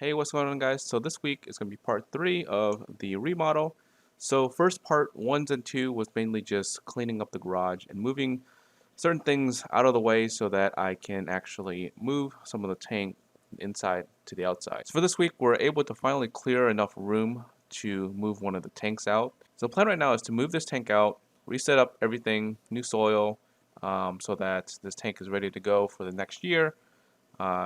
Hey, what's going on, guys? So this week is going to be part 3 of the remodel. So first part 1 and 2 was mainly just cleaning up the garage and moving certain things out of the way so that I can actually move some of the tank inside to the outside. So for this week, we're able to finally clear enough room to move one of the tanks out. So the plan right now is to move this tank out, reset up everything, new soil, so that this tank is ready to go for the next year.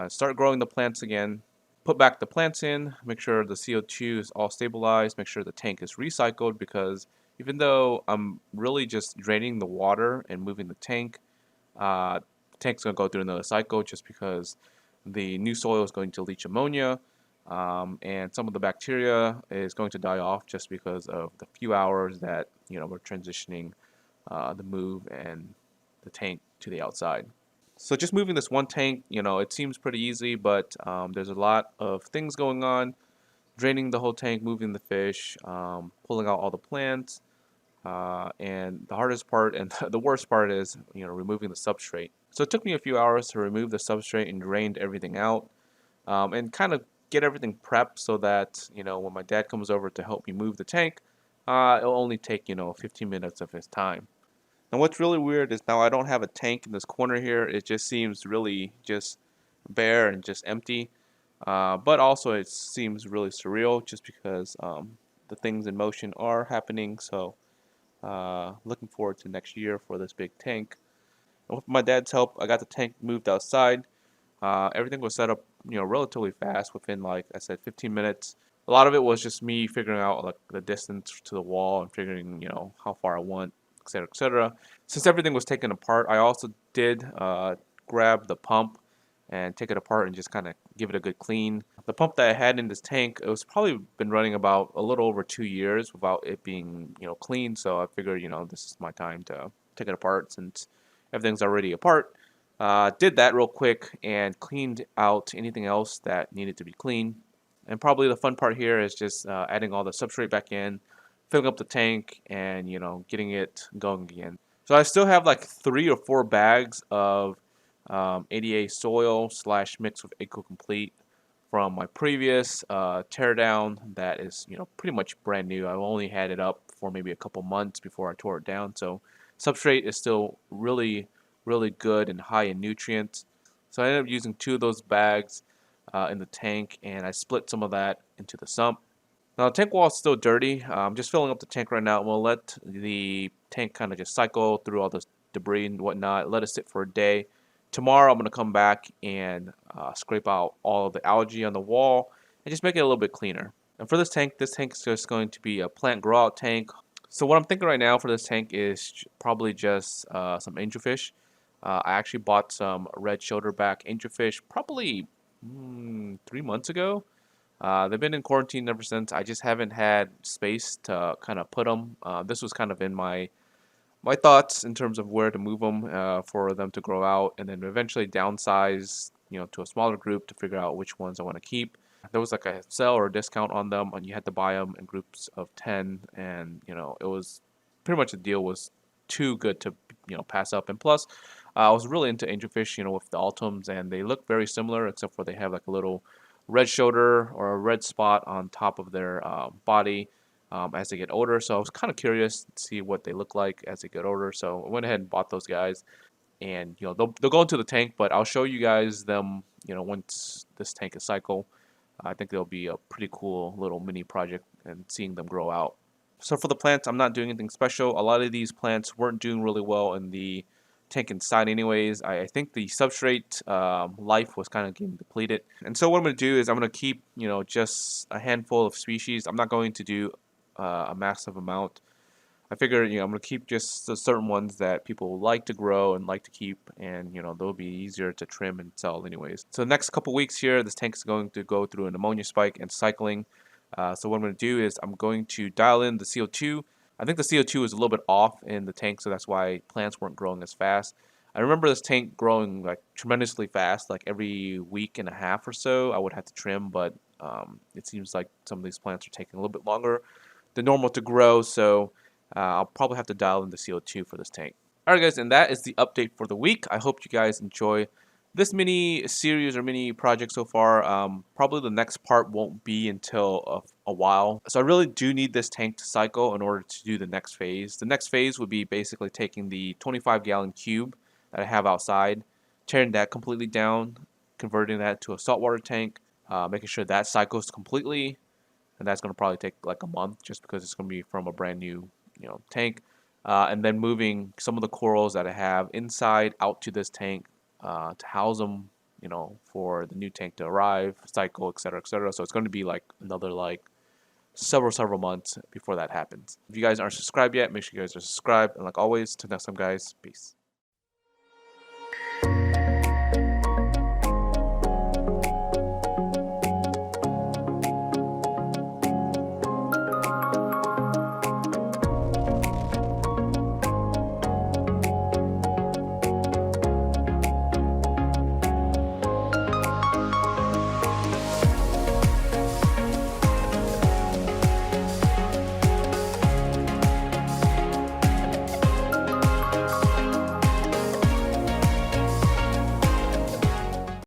Start growing the plants again, put back the plants in, make sure the CO2 is all stabilized, make sure the tank is recycled, because even though I'm really just draining the water and moving the tank's going to go through another cycle just because the new soil is going to leach ammonia, and some of the bacteria is going to die off just because of the few hours that we're transitioning the move and the tank to the outside. So just moving this one tank, it seems pretty easy, but there's a lot of things going on. Draining the whole tank, moving the fish, pulling out all the plants, and the hardest part and the worst part is, removing the substrate. So it took me a few hours to remove the substrate and drained everything out, and kind of get everything prepped so that, when my dad comes over to help me move the tank, it'll only take, 15 minutes of his time. And what's really weird is now I don't have a tank in this corner here. It just seems really just bare and just empty. But also it seems really surreal just because the things in motion are happening. So looking forward to next year for this big tank. And with my dad's help, I got the tank moved outside. Everything was set up, relatively fast within, like I said, 15 minutes. A lot of it was just me figuring out like the distance to the wall and figuring, how far I want, etc., etc. Since everything was taken apart, I also did grab the pump and take it apart and just kind of give it a good clean. The pump that I had in this tank, it was probably been running about a little over 2 years without it being, clean. So I figured, this is my time to take it apart since everything's already apart. Did that real quick and cleaned out anything else that needed to be cleaned. And probably the fun part here is just adding all the substrate back in, filling up the tank, and getting it going again. So I still have like 3 or 4 bags of ADA soil slash mix with Eco Complete from my previous teardown. That is pretty much brand new. I only had it up for maybe a couple months before I tore it down. So substrate is still really good and high in nutrients. So I ended up using 2 of those bags in the tank, and I split some of that into the sump. Now the tank wall is still dirty. I'm just filling up the tank right now. We'll let the tank kind of just cycle through all this debris and whatnot. Let it sit for a day. Tomorrow I'm going to come back and scrape out all of the algae on the wall and just make it a little bit cleaner. And for this tank is just going to be a plant grow out tank. So what I'm thinking right now for this tank is probably just some angelfish. I actually bought some red shoulderback angelfish probably 3 months ago. They've been in quarantine ever since. I just haven't had space to kind of put them. This was kind of in my thoughts in terms of where to move them for them to grow out, and then eventually downsize, to a smaller group to figure out which ones I want to keep. There was like a sale or a discount on them, and you had to buy them in groups of 10, and it was pretty much the deal was too good to pass up. And plus, I was really into angelfish, with the Altums, and they look very similar except for they have like a little red shoulder or a red spot on top of their body as they get older. So I was kind of curious to see what they look like as they get older. So I went ahead and bought those guys, and they'll go into the tank, but I'll show you guys them. Once this tank is cycle, I think they'll be a pretty cool little mini project and seeing them grow out. So for the plants, I'm not doing anything special. A lot of these plants weren't doing really well in the tank inside anyways. I think the substrate life was kind of getting depleted. And so what I'm going to do is I'm going to keep, just a handful of species. I'm not going to do a massive amount. I figure, I'm going to keep just the certain ones that people like to grow and like to keep, and, they'll be easier to trim and sell anyways. So the next couple weeks here, this tank is going to go through an ammonia spike and cycling. So what I'm going to do is I'm going to dial in the CO2. I think the CO2 is a little bit off in the tank, so that's why plants weren't growing as fast. I remember this tank growing like tremendously fast, like every week and a half or so I would have to trim, but it seems like some of these plants are taking a little bit longer than normal to grow, so I'll probably have to dial in the CO2 for this tank. Alright guys, and that is the update for the week. I hope you guys enjoy this mini series or mini project so far, probably the next part won't be until a while. So I really do need this tank to cycle in order to do the next phase. The next phase would be basically taking the 25-gallon cube that I have outside, tearing that completely down, converting that to a saltwater tank, making sure that cycles completely, and that's going to probably take like a month just because it's going to be from a brand new, tank. And then moving some of the corals that I have inside out to this tank to house them, for the new tank to arrive, cycle, et cetera. So it's going to be like another like several months before that happens. If you guys aren't subscribed yet, make sure you guys are subscribed. And like always, till next time, guys, peace.